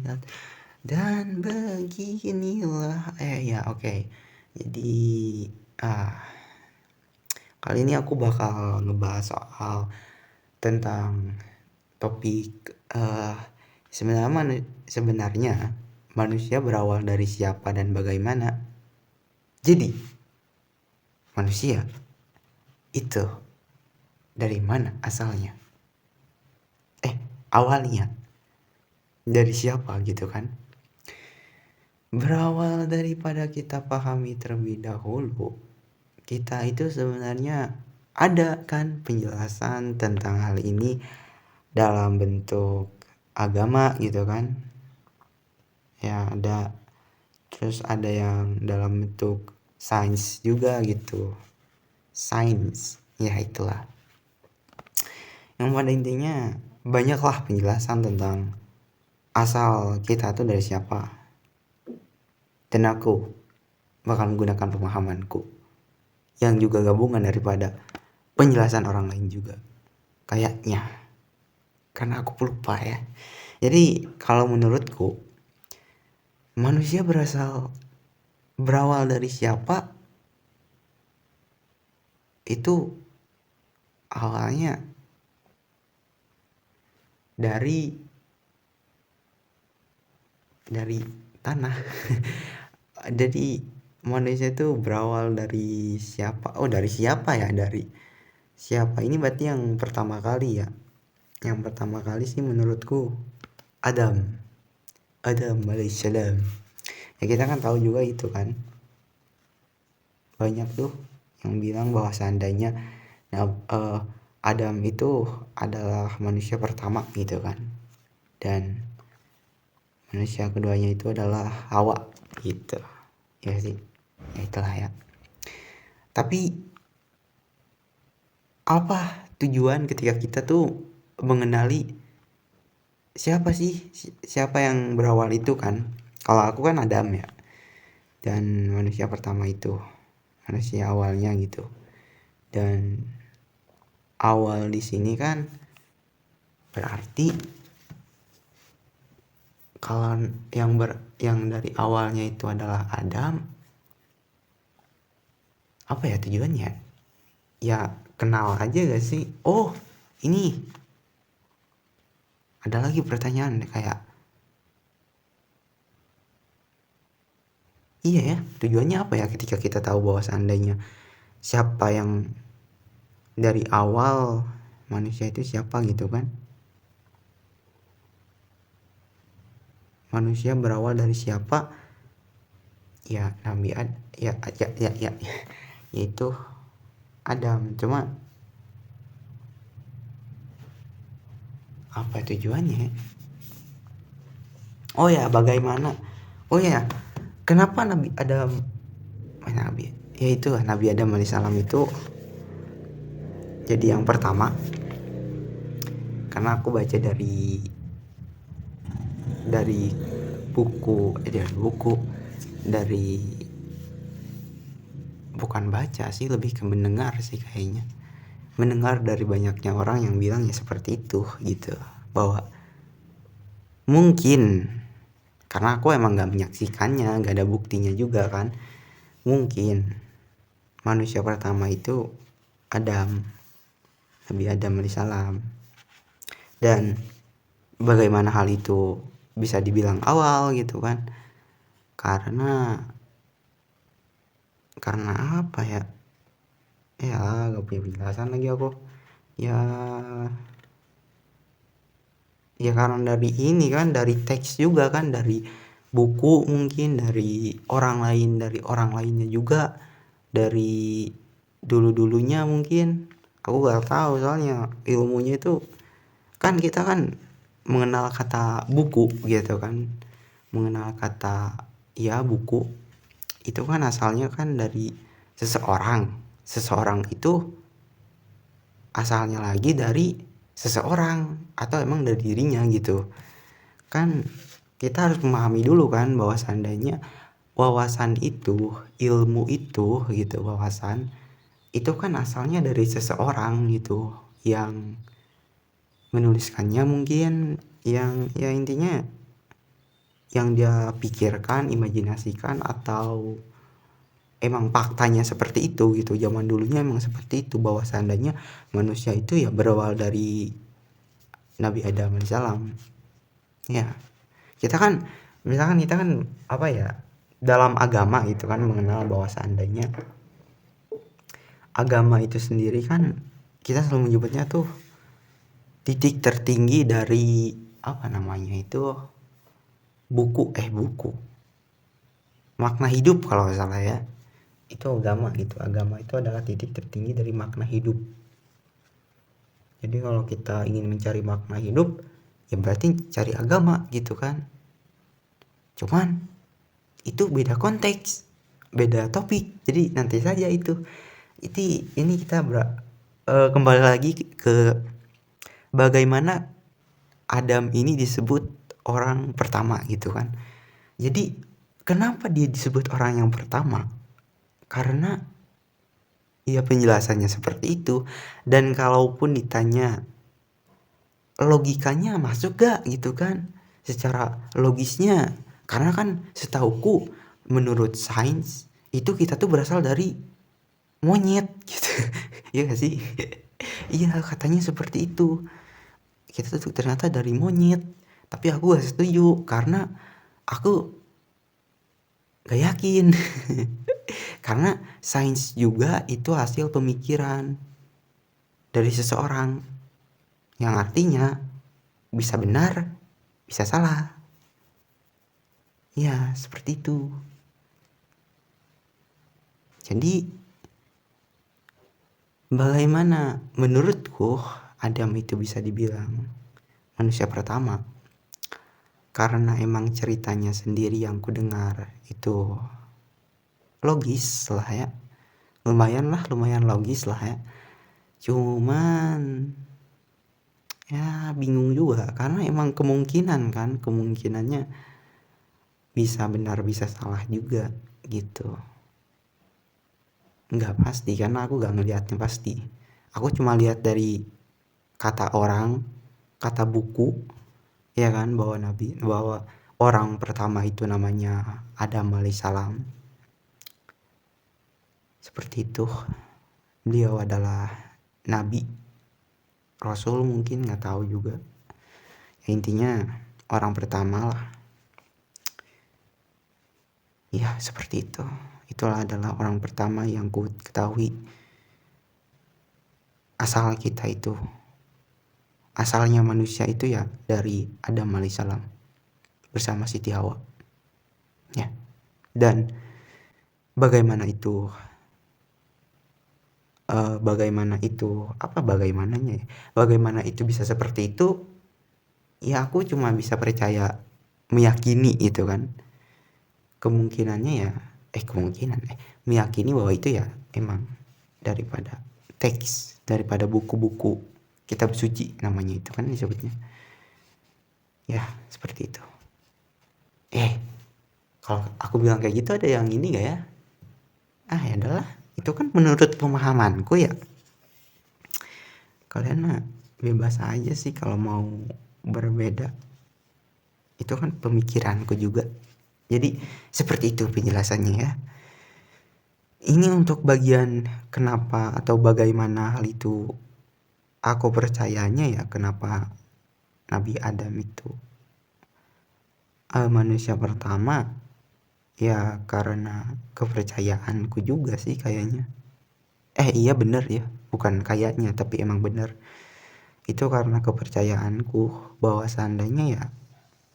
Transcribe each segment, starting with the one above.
lihat. Dan beginilah ya oke. Jadi kali ini aku bakal ngebahas soal tentang topik sebenarnya manusia berawal dari siapa dan bagaimana. Jadi manusia itu dari mana asalnya? Awalnya dari siapa gitu kan? Berawal daripada kita pahami terlebih dahulu, kita itu sebenarnya ada kan penjelasan tentang hal ini dalam bentuk agama gitu kan. Ya ada, terus ada yang dalam bentuk sains juga gitu. Sains, ya itulah. Yang pada intinya banyaklah penjelasan tentang asal kita tuh dari siapa. Dan aku bakal menggunakan pemahamanku yang juga gabungan daripada penjelasan orang lain juga kayaknya, karena aku lupa ya. Jadi kalau menurutku manusia berawal dari siapa itu awalnya dari tanah. Jadi manusia itu berawal dari siapa? Dari siapa ya? Dari siapa ini berarti yang pertama kali ya. Yang pertama kali sih menurutku Adam alaihissalam. Ya kita kan tahu juga itu kan, banyak tuh yang bilang bahwa seandainya Adam itu adalah manusia pertama gitu kan, dan manusia keduanya itu adalah Hawa gitu ya sih. Ya itulah ya. Tapi apa tujuan ketika kita tuh mengenali siapa yang berawal itu kan? Kalau aku kan Adam ya, dan manusia pertama itu manusia awalnya gitu. Dan awal di sini kan berarti kalau yang dari awalnya itu adalah Adam, apa ya tujuannya? Ya kenal aja gak sih? Oh ini ada lagi pertanyaan kayak, iya ya, tujuannya apa ya ketika kita tahu bahwa seandainya siapa yang dari awal manusia itu siapa gitu kan? Manusia berawal dari siapa? Ya Nabi yaitu Adam. Cuma apa tujuannya? Oh ya, bagaimana? Oh ya, kenapa Nabi Adam Nabi Adam alaihissalam itu jadi yang pertama? Karena aku baca dari bukan baca sih, lebih ke mendengar sih kayaknya. Mendengar dari banyaknya orang yang bilang ya seperti itu gitu, bahwa mungkin karena aku emang gak menyaksikannya, gak ada buktinya juga kan, mungkin manusia pertama itu Nabi Adam alaihissalam. Dan bagaimana hal itu bisa dibilang awal gitu kan, karena apa ya gak punya penjelasan lagi aku ya karena dari ini kan, dari teks juga kan, dari buku, mungkin dari orang lainnya juga, dari dulunya mungkin. Aku gak tahu soalnya ilmunya itu kan, kita kan mengenal kata buku gitu kan, mengenal kata buku itu kan asalnya kan dari seseorang itu asalnya lagi dari seseorang atau emang dari dirinya gitu kan. Kita harus memahami dulu kan bahwa seandainya wawasan itu, ilmu itu gitu, wawasan itu kan asalnya dari seseorang gitu yang menuliskannya, mungkin yang intinya yang dia pikirkan, imajinasikan, atau emang faktanya seperti itu gitu. Zaman dulunya emang seperti itu, bahwa seandainya manusia itu ya berawal dari Nabi Adam alaihissalam. Ya, kita kan misalkan kita kan apa ya, dalam agama itu kan mengenal bahwa seandainya agama itu sendiri kan kita selalu menyebutnya tuh titik tertinggi dari apa namanya itu, buku makna hidup kalau nggak salah ya, itu agama gitu. Agama itu adalah titik tertinggi dari makna hidup. Jadi kalau kita ingin mencari makna hidup ya berarti cari agama gitu kan. Cuman itu beda konteks, beda topik, jadi nanti saja itu. Ini kita kembali lagi ke bagaimana Adam ini disebut orang pertama gitu kan. Jadi kenapa dia disebut orang yang pertama? Karena ya penjelasannya seperti itu. Dan kalaupun ditanya logikanya masuk gak gitu kan, secara logisnya, karena kan setauku menurut sains itu kita tuh berasal dari monyet gitu. Iya gak sih? Iya katanya seperti itu, kita tuh ternyata dari monyet. Tapi aku gak setuju karena aku gak yakin. Karena sains juga itu hasil pemikiran dari seseorang, yang artinya bisa benar, bisa salah. Ya, seperti itu. Jadi bagaimana menurutku Adam itu bisa dibilang manusia pertama? Karena emang ceritanya sendiri yang ku dengar itu logis lah ya. Lumayan logis lah ya. Cuman ya bingung juga karena emang kemungkinannya bisa benar bisa salah juga gitu. Nggak pasti karena aku nggak ngelihatnya pasti. Aku cuma lihat dari kata orang, kata buku, ya kan, bahwa orang pertama itu namanya Adam alaihissalam. Seperti itu. Beliau adalah nabi, rasul mungkin, nggak tahu juga. Ya, intinya orang pertama lah. Ya seperti itu. Itulah adalah orang pertama yang ku ketahui. Asalnya manusia itu ya dari Adam alaihissalam bersama Siti Hawa. Ya. Dan bagaimana itu bagaimana itu bisa seperti itu, ya aku cuma bisa percaya, meyakini itu kan. Meyakini bahwa itu ya emang daripada teks, daripada buku-buku kitab suci namanya itu kan disebutnya. Ya seperti itu. Kalau aku bilang kayak gitu ada yang ini gak ya? Ya adalah itu kan menurut pemahamanku ya. Kalian mah bebas aja sih kalau mau berbeda. Itu kan pemikiranku juga. Jadi seperti itu penjelasannya ya. Ini untuk bagian kenapa atau bagaimana hal itu aku percayanya ya, kenapa Nabi Adam itu manusia pertama, ya karena kepercayaanku juga sih kayaknya. Iya bener ya, bukan kayaknya tapi emang bener. Itu karena kepercayaanku bahwa seandainya ya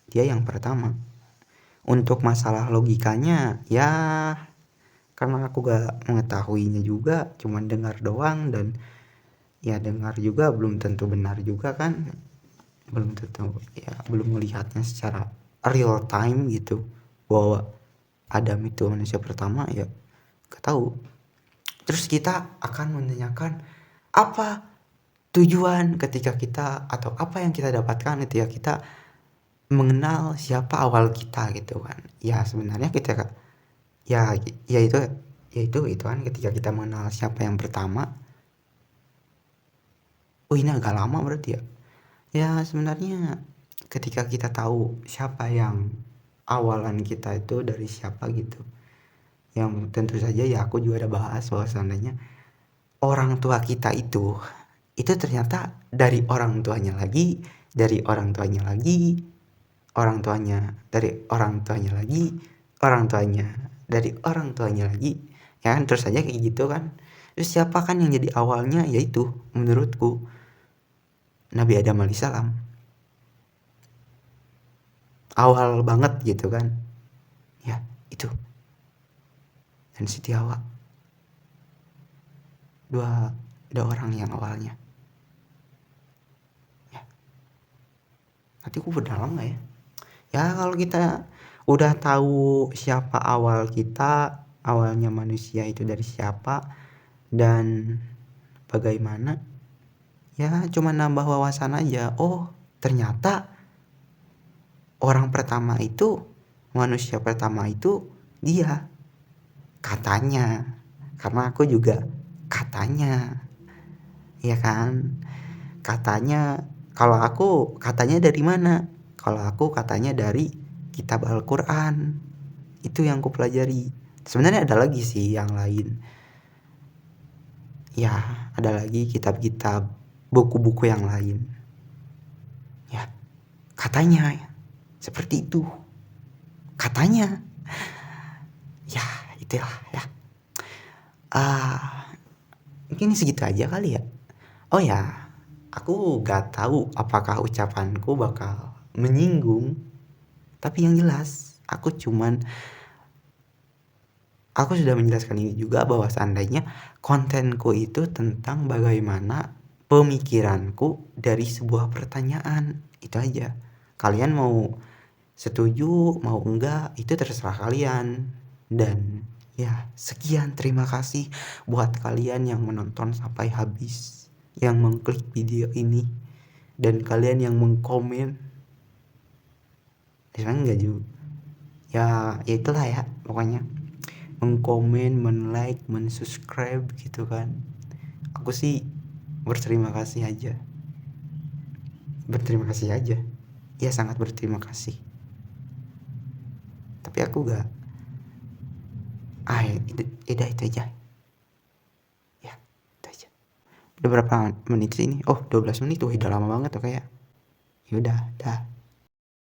dia yang pertama. Untuk masalah logikanya ya karena aku gak mengetahuinya juga, cuman dengar doang, dan ya dengar juga belum tentu benar juga kan, belum tentu ya, belum melihatnya secara real time gitu bahwa Adam itu manusia pertama ya gak tahu. Terus kita akan menanyakan apa tujuan ketika kita, atau apa yang kita dapatkan ketika kita mengenal siapa awal kita gitu kan. Ya sebenarnya kita ya itu kan ketika kita mengenal siapa yang pertama. Ini agak lama berarti ya. Ya sebenarnya ketika kita tahu siapa yang awalan kita itu dari siapa gitu. Yang tentu saja ya aku juga ada bahas bahwa seandainya orang tua kita itu ternyata dari orang tuanya lagi, dari orang tuanya lagi, orang tuanya dari orang tuanya lagi, orang tuanya dari orang tuanya lagi, ya kan, terus saja kayak gitu kan. Terus siapa kan yang jadi awalnya, yaitu menurutku Nabi Adam alaihissalam, awal banget gitu kan, ya itu. Dan Siti Hawa, dua orang yang awalnya. Ya, nanti aku berdalam nggak ya? Ya kalau kita udah tahu siapa awal kita, awalnya manusia itu dari siapa dan bagaimana, ya cuma nambah wawasan aja. Oh ternyata orang pertama itu, manusia pertama itu dia, katanya. Karena aku juga katanya, ya kan, katanya. Kalau aku katanya dari mana? Kalau aku katanya dari kitab Al-Quran. Itu yang aku pelajari. Sebenarnya ada lagi sih yang lain. Ya, ada lagi kitab-kitab, buku-buku yang lain. Ya, katanya seperti itu. Katanya. Ya, itulah ya. Mungkin segitu aja kali ya. Oh ya, aku gak tahu apakah ucapanku bakal menyinggung. Tapi yang jelas, aku sudah menjelaskan ini juga bahwa seandainya kontenku itu tentang bagaimana pemikiranku dari sebuah pertanyaan. Itu aja. Kalian mau setuju, mau enggak, itu terserah kalian. Dan ya, sekian, terima kasih buat kalian yang menonton sampai habis, yang mengklik video ini, dan kalian yang mengkomen. Sebenarnya enggak juga. Ya itulah ya, pokoknya mengkomen, men-like, men-subscribe gitu kan. Aku sih berterima kasih aja. Berterima kasih aja. Ya sangat berterima kasih. Tapi aku gak itu aja. Ya, itu aja. Udah berapa menit sih ini? Oh, 12 menit tuh, udah lama banget tuh kayak. Ya udah, dah.